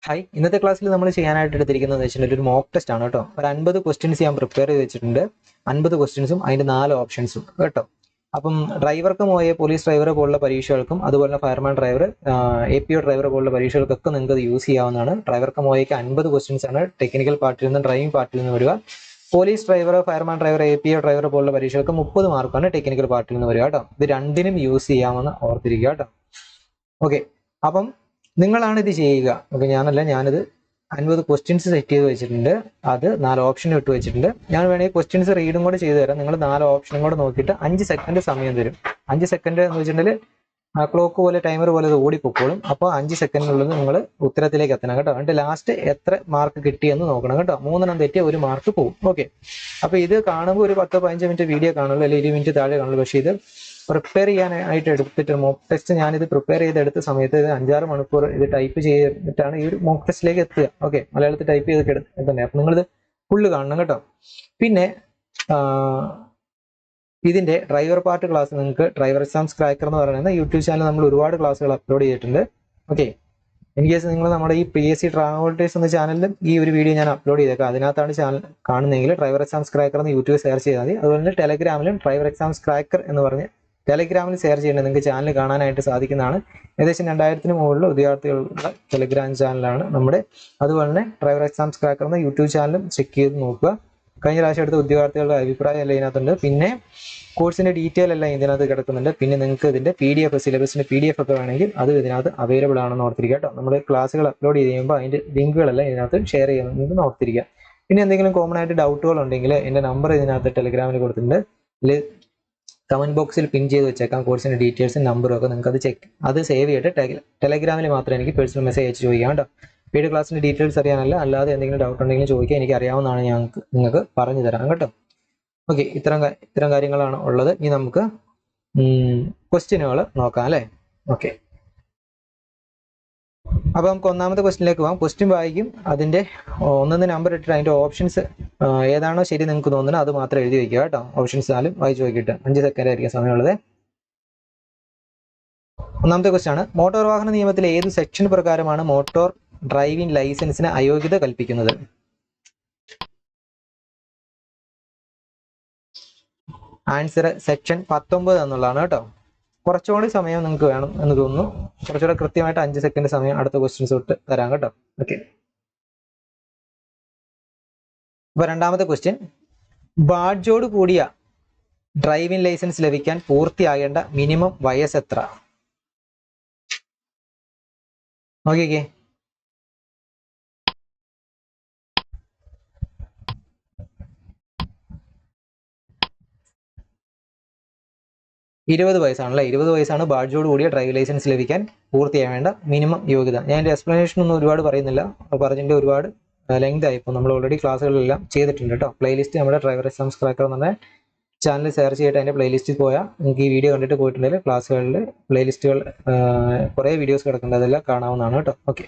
Hi, ഇന്നത്തെ ക്ലാസ്സിൽ നമ്മൾ ചെയ്യാനായിട്ട് എടുത്തിരിക്കുന്നത് വെച്ചിട്ടുണ്ടെങ്കിൽ ഒരു മോക്ക് ടെസ്റ്റ് ആണ് കേട്ടോ. ഒരു 50 ക്വസ്റ്റ്യൻസ് ഞാൻ പ്രിപ്പയർ ചെയ്ത് വെച്ചിട്ടുണ്ട്. 50 ക്വസ്റ്റ്യൻസും അതിന്റെ 4 ഓപ്ഷൻസും കേട്ടോ. അപ്പം ഡ്രൈവർക്ക് പോയ പോലീസ് ഡ്രൈവർ പോലുള്ള പരീക്ഷകൾക്കും അതുപോലെ ഫയർമാൻ ഡ്രൈവർ, APO ഡ്രൈവർ പോലുള്ള പരീക്ഷകൾക്കൊക്കെ നിങ്ങൾക്ക് അത് യൂസ് ചെയ്യാവുന്നതാണ്. ഡ്രൈവർക്ക് മോയയ്ക്ക് 50 ക്വസ്റ്റ്യൻസ് ആണ് ടെക്നിക്കൽ പാർട്ടിൽ നിന്നും ഡ്രൈവിംഗ് പാർട്ടിൽ നിന്ന് വരിക. Police driver, fireman driver, APO driver പോലുള്ള പരീക്ഷകൾക്ക് 30 മാർക്കാണ് ടെക്നിക്കൽ പാർട്ടിൽ നിന്ന് വരിക കേട്ടോ. ഇത് രണ്ടിനും യൂസ് ചെയ്യാമെന്ന് ഓർത്തിരിക്കുക കേട്ടോ. ഓക്കെ, അപ്പം നിങ്ങളാണ് ഇത് ചെയ്യുക. ഓക്കെ, ഞാനിത് 50 ക്വസ്റ്റ്യൻസ് സെറ്റ് ചെയ്ത് വെച്ചിട്ടുണ്ട്. അത് 4 ഓപ്ഷൻ ഇട്ട് വെച്ചിട്ടുണ്ട്. ഞാൻ വേണമെങ്കിൽ ക്വസ്റ്റ്യൻസ് റീഡും കൂടെ ചെയ്തു തരാം. നിങ്ങൾ 4 ഓപ്ഷനും കൂടെ നോക്കിയിട്ട് 5 സെക്കൻഡ് സമയം തരും. 5 സെക്കൻഡ് എന്ന് വെച്ചിട്ടുണ്ടെങ്കിൽ ക്ലോക്ക് പോലെ ടൈമർ പോലെ ഇത് ഓടിപ്പോക്കോളും. അപ്പോൾ 5 സെക്കൻഡിനുള്ളിൽ നിങ്ങൾ ഉത്തരത്തിലേക്ക് എത്തണം കേട്ടോ. എന്നിട്ട് ലാസ്റ്റ് എത്ര മാർക്ക് കിട്ടിയെന്ന് നോക്കണം കേട്ടോ. 3 തെറ്റിയ 1 മാർക്ക് പോകും. ഓക്കെ, അപ്പോൾ ഇത് കാണുമ്പോൾ ഒരു 10-15 മിനിറ്റ് വീഡിയോ കാണുള്ളൂ, അല്ലെങ്കിൽ 20 മിനിറ്റ് താഴെ കാണുള്ളൂ. പക്ഷേ ഇത് പ്രിപ്പയർ ചെയ്യാനായിട്ട് എടുത്തിട്ട് മോക്ക് ടെസ്റ്റ് ഞാനിത് പ്രിപ്പയർ ചെയ്തെടുത്ത സമയത്ത് ഇത് 5-6 മണിക്കൂർ ഇത് ടൈപ്പ് ചെയ്തിട്ടാണ് ഈ ഒരു മോക്ക് ടെസ്റ്റിലേക്ക് എത്തുക. ഓക്കെ, മലയാളത്തിൽ ടൈപ്പ് ചെയ്ത് എത്തണ്ടേ. അപ്പം നിങ്ങളിത് ഫുള്ള് കാണണം കേട്ടോ. പിന്നെ ഇതിന്റെ ഡ്രൈവർ പാർട്ട് ക്ലാസ് നിങ്ങൾക്ക് ഡ്രൈവർ എക്സാംസ് ക്രാക്കർ എന്ന് പറയുന്ന യൂട്യൂബ് ചാനൽ നമ്മൾ ഒരുപാട് ക്ലാസ്സുകൾ അപ്ലോഡ് ചെയ്തിട്ടുണ്ട്. ഓക്കെ, ഇൻ കേസ് നിങ്ങൾ നമ്മുടെ ഈ PSC ട്രാവൽട്ടേഴ്സ് എന്ന ചാനലിലും ഈ ഒരു വീഡിയോ ഞാൻ അപ്ലോഡ് ചെയ്തേക്കാം. അതിനകത്താണ് ചാനൽ കാണുന്നതെങ്കിൽ ഡ്രൈവർ എക്സാംസ് ക്രാക്കർ എന്ന് യൂട്യൂബ് സെർച്ച് ചെയ്താൽ മതി. അതുപോലെ തന്നെ ടെലഗ്രാമിലും ഡ്രൈവർ എക്സാംസ് ക്രാക്കർ എന്ന് പറഞ്ഞ് ടെലഗ്രാമിൽ ഷെയർ ചെയ്യേണ്ടത് നിങ്ങൾക്ക് ചാനൽ കാണാനായിട്ട് സാധിക്കുന്നതാണ്. ഏകദേശം 2000-ന് മുകളിൽ വിദ്യാർത്ഥികളുടെ ടെലഗ്രാം ചാനലാണ് നമ്മുടെ. അതുപോലെ തന്നെ ഡ്രൈവർ എക്സാംസ് ക്രാക്കർ എന്ന യൂട്യൂബ് ചാനലും ചെക്ക് ചെയ്ത് നോക്കുക. കഴിഞ്ഞ പ്രാവശ്യം എടുത്ത ഉദ്യോഗാർത്ഥികളുടെ അഭിപ്രായം എല്ലാം ഇതിനകത്തുണ്ട്. പിന്നെ കോഴ്സിന്റെ ഡീറ്റെയിൽ എല്ലാം ഇതിനകത്ത് കിടക്കുന്നുണ്ട്. പിന്നെ നിങ്ങൾക്ക് ഇതിന്റെ PDF, സിലബസിന്റെ PDF ഒക്കെ വേണമെങ്കിൽ അത് ഇതിനകത്ത് അവൈലബിൾ ആണെന്ന് ഓർത്തിരിക്കുക കേട്ടോ. നമ്മൾ ക്ലാസ്സുകൾ അപ്ലോഡ് ചെയ്യുമ്പോൾ അതിന്റെ ലിങ്കുകളെല്ലാം ഇതിനകത്ത് ഷെയർ ചെയ്യുന്നത് ഓർത്തിരിക്കുക. പിന്നെ എന്തെങ്കിലും കോമൺ ആയിട്ട് ഡൗട്ടുകൾ ഉണ്ടെങ്കിൽ എൻ്റെ നമ്പർ ഇതിനകത്ത് ടെലഗ്രാമിൽ കൊടുത്തിട്ടുണ്ട്. കമന്റ് ബോക്സിൽ പിൻ ചെയ്ത് വെച്ചേക്കാം. കോഴ്സിന്റെ ഡീറ്റെയിൽസും നമ്പറും ഒക്കെ നിങ്ങൾക്ക് അത് സേവ് ചെയ്തിട്ട് ടെലഗ്രാമിൽ മാത്രം എനിക്ക് പേഴ്സണൽ മെസ്സേജ് അയച്ച് ചോദിക്കാം കേട്ടോ. വീഡിയോ ക്ലാസ്സിന്റെ ഡീറ്റെയിൽസ് അറിയാനല്ല, അല്ലാതെ എന്തെങ്കിലും ഡൗട്ട് ഉണ്ടെങ്കിലും ചോദിക്കാൻ എനിക്ക് അറിയാവുന്നതാണ്, നിങ്ങൾക്ക് പറഞ്ഞു തരാം കേട്ടോ. ഓക്കെ, ഇത്തരം കാര്യങ്ങളാണ് ഉള്ളത്. ഇനി നമുക്ക് ക്വസ്റ്റ്യനുകൾ നോക്കാം അല്ലേ. ഓക്കെ, അപ്പൊ നമുക്ക് ഒന്നാമത്തെ ക്വസ്റ്റ്യനിലേക്ക് പോകാം. ക്വസ്റ്റ്യൻ വായിക്കും, അതിന്റെ ഒന്നൊന്ന് നമ്പർ ഇട്ടിട്ട് അതിന്റെ ഓപ്ഷൻസ് ഏതാണോ ശരി നിങ്ങൾക്ക് തോന്നുന്നത് അത് മാത്രം എഴുതി വെക്കുക കേട്ടോ. ഓപ്ഷൻസ് 4 വായിച്ചു നോക്കിയിട്ട് 5 സെക്കൻഡ് ആയിരിക്കും സമയമുള്ളത്. ഒന്നാമത്തെ ക്വസ്റ്റ്യൻ ആണ്, മോട്ടോർ വാഹന നിയമത്തിലെ ഏത് സെക്ഷൻ പ്രകാരമാണ് മോട്ടോർ ഡ്രൈവിംഗ് ലൈസൻസിന് അയോഗ്യത കൽപ്പിക്കുന്നത്? ആൻസർ സെക്ഷൻ 19 എന്നുള്ളതാണ് കേട്ടോ. കുറച്ചുകൂടി സമയം നിങ്ങൾക്ക് വേണം എന്ന് തോന്നുന്നു. കുറച്ചുകൂടെ കൃത്യമായിട്ട് 5 സെക്കൻഡ് സമയം അടുത്ത ക്വസ്റ്റ്യൻസ് തൊട്ട് തരാം കേട്ടോ. ഓക്കെ, അപ്പൊ രണ്ടാമത്തെ ക്വസ്റ്റ്യൻ, ബാഡ്ജോട് കൂടിയ ഡ്രൈവിംഗ് ലൈസൻസ് ലഭിക്കാൻ പൂർത്തിയാകേണ്ട മിനിമം വയസ്സ് എത്ര? നോക്കിക്കേ, ഇരുപത് വയസ്സാണല്ലേ. 20 വയസ്സാണ് ബാഡ്ജോട് കൂടിയ ഡ്രൈവിംഗ് ലൈസൻസ് ലഭിക്കാൻ പൂർത്തിയാവേണ്ട മിനിമം യോഗ്യത. ഞാൻ എൻ്റെ എക്സ്പ്ലനേഷൻ ഒന്നും ഒരുപാട് പറയുന്നില്ല, പറഞ്ഞിട്ട് ഒരുപാട് ലെങ്ത് ആയി. ഇപ്പോൾ നമ്മൾ ഓൾറെഡി ക്ലാസ്സുകളെല്ലാം ചെയ്തിട്ടുണ്ട് കേട്ടോ. പ്ലേലിസ്റ്റ് നമ്മുടെ ഡ്രൈവർ എക്സാംസ് ക്രാക്കർ എന്ന് പറഞ്ഞ ചാനൽ സെർച്ച് ചെയ്തിട്ട് അതിൻ്റെ പ്ലേലിസ്റ്റിൽ പോയാൽ നിങ്ങൾക്ക് ഈ വീഡിയോ കണ്ടിട്ട് പോയിട്ടുണ്ടെങ്കിൽ ക്ലാസ്സുകളിൽ പ്ലേലിസ്റ്റുകൾ കുറേ വീഡിയോസ് കിടക്കുന്നുണ്ട്, അതെല്ലാം കാണാവുന്നതാണ് കേട്ടോ. ഓക്കെ,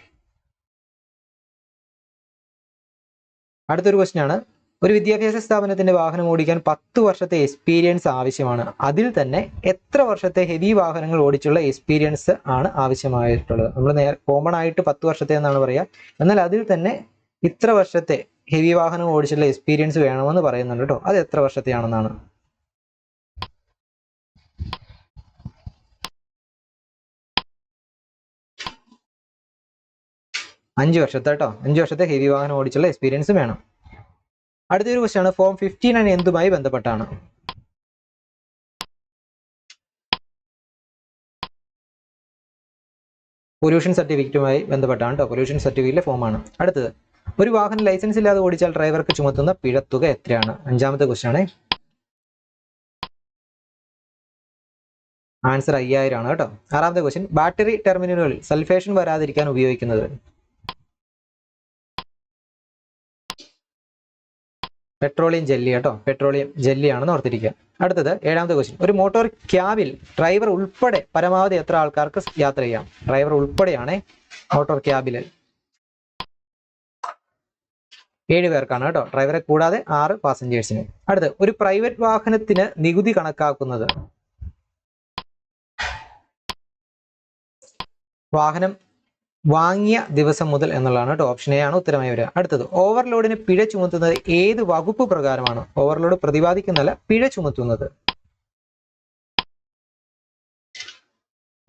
അടുത്തൊരു ക്വസ്റ്റ്യൻ ആണ്, ഒരു വിദ്യാഭ്യാസ സ്ഥാപനത്തിന്റെ വാഹനം ഓടിക്കാൻ 10 വർഷത്തെ എക്സ്പീരിയൻസ് ആവശ്യമാണ്. അതിൽ തന്നെ എത്ര വർഷത്തെ ഹെവി വാഹനങ്ങൾ ഓടിച്ചുള്ള എക്സ്പീരിയൻസ് ആണ് ആവശ്യമായിട്ടുള്ളത്? നമ്മൾ കോമൺ ആയിട്ട് 10 വർഷത്തെ എന്നാണ് പറയുക, എന്നാൽ അതിൽ തന്നെ ഇത്ര വർഷത്തെ ഹെവി വാഹനം ഓടിച്ചുള്ള എക്സ്പീരിയൻസ് വേണമെന്ന് പറയുന്നുണ്ട് കേട്ടോ. അത് എത്ര വർഷത്തെയാണെന്നാണ്? 5 വർഷത്തെ കേട്ടോ. 5 വർഷത്തെ ഹെവി വാഹനം ഓടിച്ചുള്ള എക്സ്പീരിയൻസ് വേണം. അടുത്തൊരു ക്വസ്റ്റ്യൻ ആണ്, ഫോം 59 എന്തുമായി ബന്ധപ്പെട്ടാണ്? പൊല്യൂഷൻ സർട്ടിഫിക്കറ്റുമായി ബന്ധപ്പെട്ടാണ് കേട്ടോ. പൊല്യൂഷൻ സർട്ടിഫിക്കറ്റിലെ ഫോമാണ്. അടുത്തത്, ഒരു വാഹനം ലൈസൻസ് ഇല്ലാതെ ഓടിച്ചാൽ ഡ്രൈവർക്ക് ചുമത്തുന്ന പിഴത്തുക എത്രയാണ്? 5ാമത്തെ ക്വസ്റ്റ്യൻ ആണ്. ആൻസർ 5000 ആണ് കേട്ടോ. 6ാമത്തെ ക്വസ്റ്റ്യൻ, ബാറ്ററി ടെർമിനലുകളിൽ സൾഫേഷൻ വരാതിരിക്കാൻ ഉപയോഗിക്കുന്നത്? പെട്രോളിയം ജെല്ലി കേട്ടോ. പെട്രോളിയം ജെല്ലിയാണെന്ന് ഓർത്തിരിക്കുക. അടുത്തത് 7ാമത്തെ ക്വസ്റ്റ്യൻ, ഒരു മോട്ടോർ ക്യാബിൽ ഡ്രൈവർ ഉൾപ്പെടെ പരമാവധി എത്ര ആൾക്കാർക്ക് യാത്ര ചെയ്യാം? ഡ്രൈവർ ഉൾപ്പെടെയാണ് മോട്ടോർ ക്യാബിൽ 7 പേർക്കാണ് കേട്ടോ. ഡ്രൈവറെ കൂടാതെ 6 പാസഞ്ചേഴ്സിന്. അടുത്ത്, ഒരു പ്രൈവറ്റ് വാഹനത്തിന് നികുതി കണക്കാക്കുന്നത്? വാഹനം വാങ്ങിയ ദിവസം മുതൽ എന്നുള്ളതാണ് കേട്ടോ. ഓപ്ഷൻ എ ആണ് ഉത്തരമായി വരിക. അടുത്തത്, ഓവർലോഡിന് പിഴ ചുമത്തുന്നത് ഏത് വകുപ്പ് പ്രകാരമാണ്? ഓവർലോഡ് പ്രതിപാദിക്കുന്നല്ല, പിഴ ചുമത്തുന്നത്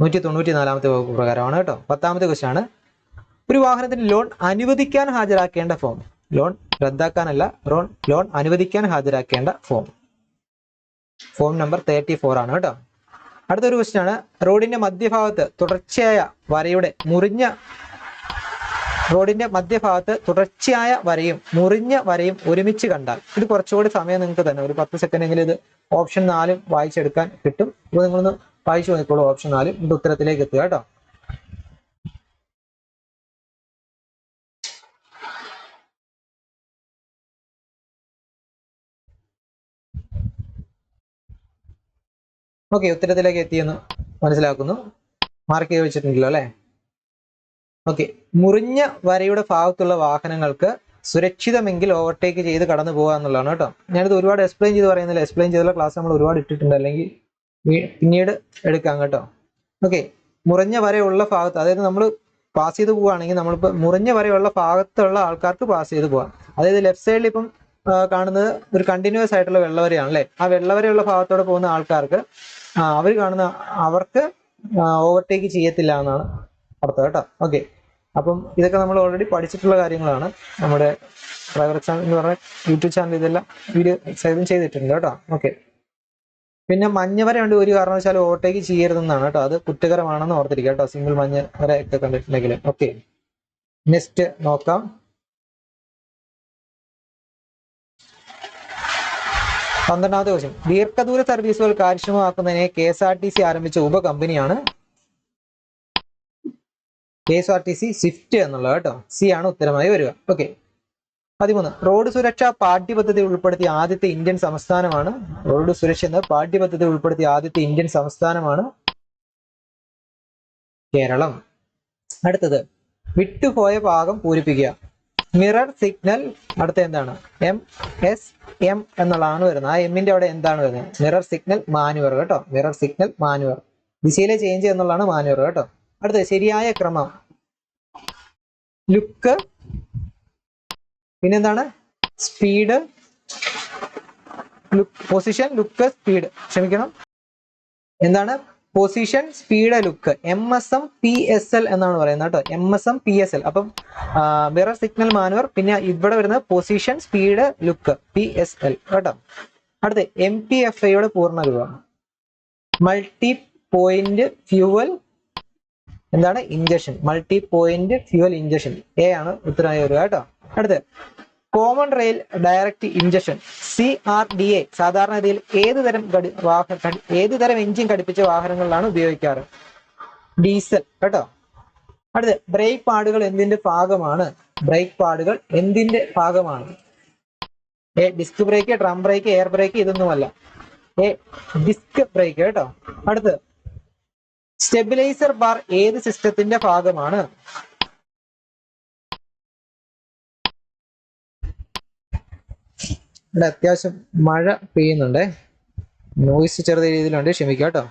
194 വകുപ്പ് പ്രകാരമാണ് കേട്ടോ. 10ാമത്തെ ക്വസ്റ്റ്യൻ ആണ്, ഒരു വാഹനത്തിന് ലോൺ അനുവദിക്കാൻ ഹാജരാക്കേണ്ട ഫോം. ലോൺ റദ്ദാക്കാനല്ല, ലോൺ അനുവദിക്കാൻ ഹാജരാക്കേണ്ട ഫോം. ഫോം നമ്പർ 34 ആണ് കേട്ടോ. അടുത്തൊരു ക്വസ്റ്റ്യൻ ആണ്, റോഡിന്റെ മധ്യഭാഗത്ത് തുടർച്ചയായ വരയും മുറിഞ്ഞ വരയും ഒരുമിച്ച് കണ്ടാൽ, ഇത് കുറച്ചുകൂടി സമയം നിങ്ങൾക്ക് തന്നെ ഒരു 10 സെക്കൻഡ് എങ്കിലും ഇത് ഓപ്ഷൻ 4 വായിച്ചെടുക്കാൻ കിട്ടും. അപ്പോൾ നിങ്ങളൊന്ന് വായിച്ചു നോക്കിക്കോളൂ ഓപ്ഷൻ 4, ഇത് ഉത്തരത്തിലേക്ക് എത്തുക കേട്ടോ. ഓക്കെ, ഉത്തരത്തിലേക്ക് എത്തിയെന്ന് മനസ്സിലാക്കുന്നു. മാർക്ക് ചെയ്ത് വെച്ചിട്ടുണ്ടല്ലോ അല്ലെ? ഓക്കെ, മുറിഞ്ഞ വരയുടെ ഭാഗത്തുള്ള വാഹനങ്ങൾക്ക് സുരക്ഷിതമെങ്കിൽ ഓവർടേക്ക് ചെയ്ത് കടന്നു പോകുക എന്നുള്ളതാണ് കേട്ടോ. ഞാനിത് ഒരുപാട് എക്സ്പ്ലെയിൻ ചെയ്ത് പറയുന്നില്ല, എക്സ്പ്ലെയിൻ ചെയ്തുള്ള ക്ലാസ് നമ്മൾ ഒരുപാട് ഇട്ടിട്ടുണ്ട്, അല്ലെങ്കിൽ പിന്നീട് എടുക്കാം കേട്ടോ. ഓക്കെ, മുറിഞ്ഞ വരയുള്ള ഭാഗത്ത്, അതായത് നമ്മൾ പാസ് ചെയ്ത് പോവുകയാണെങ്കിൽ നമ്മളിപ്പോൾ മുറിഞ്ഞ വരയുള്ള ഭാഗത്തുള്ള ആൾക്കാർക്ക് പാസ് ചെയ്ത് പോകാം. അതായത് ലെഫ്റ്റ് സൈഡിൽ ഇപ്പം കാണുന്നത് ഒരു കണ്ടിന്യൂസ് ആയിട്ടുള്ള വെള്ളവരയാണ് അല്ലേ? ആ വെള്ളവരയുള്ള ഭാഗത്തോടെ പോകുന്ന ആൾക്കാർക്ക് അവർക്ക് ഓവർടേക്ക് ചെയ്യത്തില്ല എന്നാണ് അർത്ഥം കേട്ടോ. ഓക്കെ, അപ്പം ഇതൊക്കെ നമ്മൾ ഓൾറെഡി പഠിച്ചിട്ടുള്ള കാര്യങ്ങളാണ്. നമ്മുടെ ഡ്രൈവർ എക്സാം എന്ന് പറഞ്ഞ യൂട്യൂബ് ചാനൽ ഇതെല്ലാം വീഡിയോ എക്സൈസും ചെയ്തിട്ടുണ്ട് കേട്ടോ. ഓക്കെ, പിന്നെ മഞ്ഞ വര ഉണ്ട്, ഒരു കാരണവശാലും ഓവർടേക്ക് ചെയ്യരുതെന്നാണ് കേട്ടോ. അത് കുറ്റകരമാണെന്ന് ഓർത്തിരിക്കുക കേട്ടോ, സിംഗിൾ മഞ്ഞ വര ഒക്കെ കണ്ടിട്ടുണ്ടെങ്കിൽ. ഓക്കെ, നെക്സ്റ്റ് നോക്കാം. 12ാമത്തെ ക്വസ്റ്റ്യൻ, ദീർഘദൂര സർവീസുകൾ കാര്യക്ഷമമാക്കുന്നതിനെ KSRTC ആരംഭിച്ച ഉപകമ്പനിയാണ് KSRTC സ്വിഫ്റ്റ് എന്നുള്ളത് കേട്ടോ. സി ആണ് ഉത്തരമായി വരിക. ഓക്കെ, 13, റോഡ് സുരക്ഷ പാഠ്യപദ്ധതി ഉൾപ്പെടുത്തിയ ആദ്യത്തെ ഇന്ത്യൻ സംസ്ഥാനമാണ്. റോഡ് സുരക്ഷ എന്ന പാഠ്യപദ്ധതി ഉൾപ്പെടുത്തിയ ആദ്യത്തെ ഇന്ത്യൻ സംസ്ഥാനമാണ് കേരളം. അടുത്തത്, വിട്ടുപോയ ഭാഗം പൂരിപ്പിക്കുക. മിറർ സിഗ്നൽ, അടുത്ത എന്താണ്? MSM എന്നുള്ളതാണ് വരുന്നത്. ആ എമ്മിന്റെ അവിടെ എന്താണ് വരുന്നത്? മിറർ സിഗ്നൽ മാനുവർ കേട്ടോ. മിറർ സിഗ്നൽ മാനുവർ, ദിശയിലെ ചേഞ്ച് എന്നുള്ളതാണ് മാനുവർ കേട്ടോ. അടുത്തത്, ശരിയായ ക്രമം. ലുക്ക്, പിന്നെന്താണ്? Speed, position, look, speed. ക്ഷമിക്കണം, എന്താണ്? Position, speed, look. MSM PSL എന്നാണ് പറയുന്നത് കേട്ടോ. MSM PSL. അപ്പം മിറർ സിഗ്നൽ മാനുവർ, പിന്നെ ഇവിടെ വരുന്നത് പൊസിഷൻ, സ്പീഡ്, ലുക്ക്, PSL കേട്ടോ. അടുത്ത്, MPFIയുടെ പൂർണ്ണരൂപം മൾട്ടി പോയിന്റ് ഫ്യൂവൽ എന്താണ്? Injection. Multi point fuel injection. A ആണ് ഉത്തരമായി വരിക കേട്ടോ. അടുത്ത്, common rail direct injection CRDA സാധാരണഗതിയിൽ ഏതുതരം എഞ്ചിൻ ഘടിപ്പിച്ച വാഹനങ്ങളിലാണ് ഉപയോഗിക്കാറ്? ഡീസൽ കേട്ടോ. അടുത്ത്, ബ്രേക്ക് പാഡുകൾ എന്തിന്റെ ഭാഗമാണ്? ബ്രേക്ക് പാഡുകൾ എന്തിന്റെ ഭാഗമാണ്? A disc brake, drum brake, air brake, ഇതൊന്നുമല്ല. എ ഡിസ്ക് ബ്രേക്ക് കേട്ടോ. അടുത്ത്, സ്റ്റെബിലൈസർ ബാർ ഏത് സിസ്റ്റത്തിന്റെ ഭാഗമാണ്? ഇവിടെ അത്യാവശ്യം മഴ പെയ്യുന്നുണ്ട്, നോയിസ് ചെറിയ രീതിയിലുണ്ട്, ക്ഷമിക്കുക കേട്ടോ.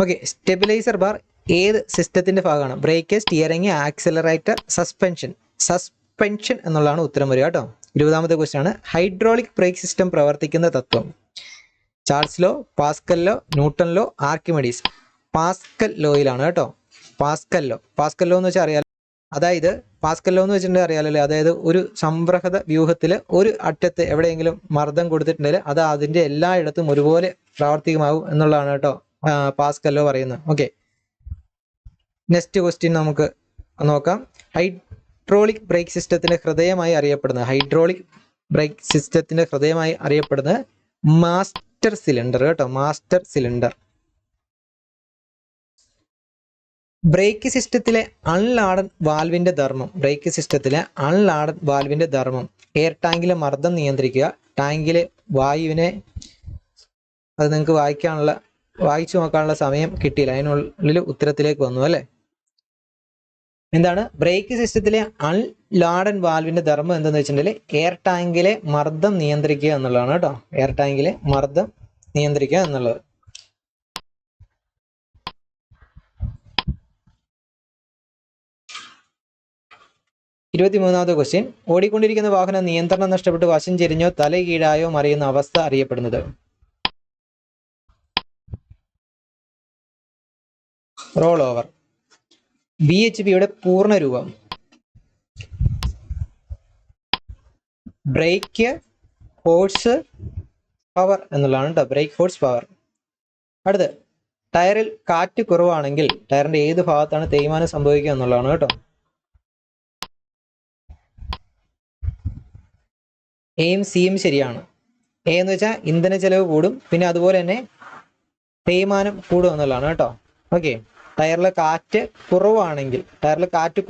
ഓക്കെ, സ്റ്റെബിലൈസർ ബാർ ഏത് സിസ്റ്റത്തിന്റെ ഭാഗമാണ്? ബ്രേക്ക്, സ്റ്റിയറിംഗ്, ആക്സിലറേറ്റർ, സസ്പെൻഷൻ എന്നുള്ളതാണ് ഉത്തരം വരിക കേട്ടോ. 20ാമത്തെ ക്വസ്റ്റ്യൻ ആണ്, ഹൈഡ്രോളിക് ബ്രേക്ക് സിസ്റ്റം പ്രവർത്തിക്കുന്ന തത്വം. Charles law, Pascal law, Newton law, Archimedes. Pascal ലോയിലാണ് കേട്ടോ. പാസ്കൽ ലോ എന്ന് വെച്ചാൽ അറിയാലോ. അതായത് പാസ്കൽ ലോ എന്ന് വെച്ചിട്ടുണ്ടെങ്കിൽ അറിയാലോ, അതായത് ഒരു സംവ്രഹത വ്യൂഹത്തിൽ ഒരു അറ്റത്ത് എവിടെയെങ്കിലും മർദ്ദം കൊടുത്തിട്ടുണ്ടെങ്കിൽ അത് അതിന്റെ എല്ലായിടത്തും ഒരുപോലെ പ്രാവർത്തികമാകും എന്നുള്ളതാണ് കേട്ടോ പാസ്കൽ ലോ പറയുന്നത്. ഓക്കെ, നെക്സ്റ്റ് ക്വസ്റ്റ്യൻ നമുക്ക് നോക്കാം. ഹൈഡ്രോളിക് ബ്രേക്ക് സിസ്റ്റത്തിന്റെ ഹൃദയമായി അറിയപ്പെടുന്നത് മാസ്റ്റർ സിലിണ്ടർ കേട്ടോ. Master cylinder. ബ്രേക്ക് സിസ്റ്റത്തിലെ അൺലാഡൻ വാൽവിന്റെ ധർമ്മം. എയർ ടാങ്കിലെ മർദ്ദം നിയന്ത്രിക്കുക. ടാങ്കിലെ വായുവിനെ, അത് നിങ്ങൾക്ക് വായിച്ചു നോക്കാനുള്ള സമയം കിട്ടിയില്ല, അതിനുള്ളിൽ ഉത്തരത്തിലേക്ക് വന്നു അല്ലെ. എന്താണ് ബ്രേക്ക് സിസ്റ്റത്തിലെ അൺലാഡൻ വാൽവിന്റെ ധർമ്മം എന്തെന്ന് വെച്ചിട്ടുണ്ടെങ്കിൽ എയർ ടാങ്കിലെ മർദ്ദം നിയന്ത്രിക്കുക എന്നുള്ളതാണ് കേട്ടോ. എയർ ടാങ്കിലെ മർദ്ദം നിയന്ത്രിക്കുക എന്നുള്ളത്. 23ാമത്തെ ക്വസ്റ്റ്യൻ, ഓടിക്കൊണ്ടിരിക്കുന്ന വാഹനം നിയന്ത്രണം നഷ്ടപ്പെട്ട് വശം ചെരിഞ്ഞോ തല കീഴായോ മറിയുന്ന അവസ്ഥ അറിയപ്പെടുന്നത്? Roll over. BHPയുടെ പൂർണ്ണ രൂപം? ബ്രേക്ക് ഫോഴ്സ് പവർ എന്നുള്ളതാണ് കേട്ടോ. Break force power. അടുത്ത്, ടയറിൽ കാറ്റ് കുറവാണെങ്കിൽ ടയറിന്റെ ഏത് ഭാഗത്താണ് തേയ്മാനം സംഭവിക്കുക എന്നുള്ളതാണ് കേട്ടോ. എയും സിയും ശരിയാണ്. എ എന്ന് വെച്ചാൽ ഇന്ധന ചെലവ് കൂടും, പിന്നെ അതുപോലെ തന്നെ തേയ്മാനം കൂടും എന്നുള്ളതാണ് കേട്ടോ. ഓക്കെ, ടയറിൽ കാറ്റ്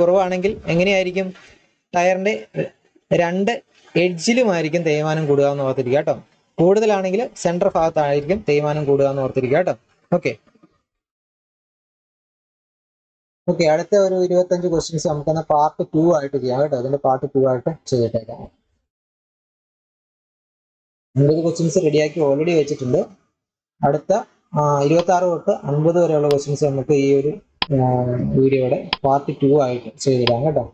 കുറവാണെങ്കിൽ എങ്ങനെയായിരിക്കും? ടയറിന്റെ രണ്ട് എഡ്ജിലുമായിരിക്കും തേയ്മാനം കൂടുക എന്ന് ഓർത്തിരിക്കുക കേട്ടോ. കൂടുതലാണെങ്കിൽ സെൻട്രൽ ഭാഗത്തായിരിക്കും തേയ്മാനം കൂടുക എന്ന് ഓർത്തിരിക്കുക കേട്ടോ. ഓക്കെ, അടുത്ത ഒരു 25 ക്വസ്റ്റ്യൻസ് നമുക്കൊന്ന് പാർട്ട് 2 ആയിട്ട് ചെയ്യാം കേട്ടോ. അതിന്റെ പാർട്ട് 2 ആയിട്ട് ചെയ്തിട്ടേക്കാം. 50 ക്വസ്റ്റ്യൻസ് റെഡിയാക്കി ഓൾറെഡി വെച്ചിട്ടുണ്ട്. അടുത്ത 26 തൊട്ട് 50 വരെയുള്ള ക്വസ്റ്റ്യൻസ് നമുക്ക് ഈ ഒരു വീഡിയോയുടെ പാർട്ട് 2 ആയിട്ട് ചെയ്തിടാം കേട്ടോ.